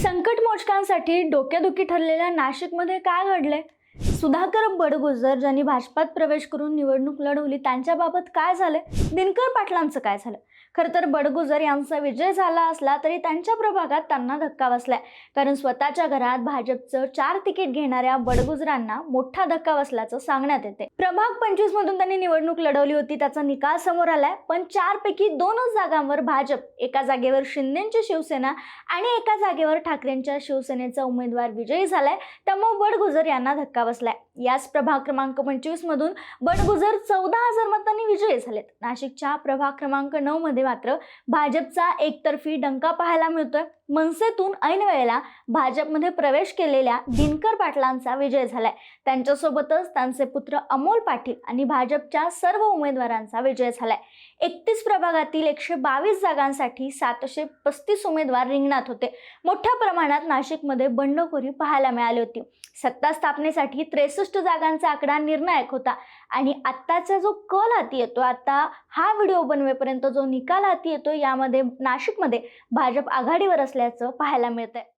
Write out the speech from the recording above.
संकटमोचकांसाठी डोकेदुखी ठरलेल्या नाशिकमध्ये काय घडले? सुधाकर बडगुजर ज्यांनी भाजपात प्रवेश करून निवडणूक लढवली त्यांच्याबाबत काय झाले? दिनकर पाटलांचं काय झालं? खरं तर बडगुजर यांचा विजय झाला असला तरी त्यांच्या प्रभागात त्यांना धक्का बसलाय. कारण स्वतःच्या घरात भाजपचं 4 तिकीट घेणाऱ्या बडगुजरांना मोठा धक्का बसल्याचं सांगण्यात येते. प्रभाग 25 मधून त्यांनी निवडणूक लढवली होती, त्याचा निकाल समोर आलाय. पण 4 पैकी 2च जागांवर भाजप, एका जागेवर शिंदेची शिवसेना आणि एका जागेवर ठाकरेंच्या शिवसेनेचा उमेदवार विजयी झालाय. त्यामुळे बडगुजर यांना धक्का बसलाय. याच प्रभाग क्रमांक 25 मधून बडगुजर 14,000 मतांनी विजयी झालेत. नाशिकच्या प्रभाग क्रमांक 9 मध्ये मात्र भाजपचा एकतर्फी डंका पाहायला मिळतोय. मनसेतून ऐन वेळेला भाजपमध्ये प्रवेश केलेल्या दिनकर पाटलांचा विजय झालाय. त्यांच्यासोबतच त्यांचे पुत्र अमोल पाटील आणि भाजपच्या सर्व उमेदवारांचा विजय झालाय. 31 प्रभागातील 122 जागांसाठी 735 उमेदवार रिंगणात होते. मोठ्या प्रमाणात नाशिकमध्ये बंडखोरी पाहायला मिळाली होती. सत्ता स्थापनेसाठी 63 जागांचा आकडा निर्णायक होता आणि आत्ताचा जो कल हाती येतो, आता हा व्हिडिओ बनवेपर्यंत जो निकाल हाती येतो, यामध्ये नाशिकमध्ये भाजप आघाडीवर असल्याचं पाहायला मिळतंय.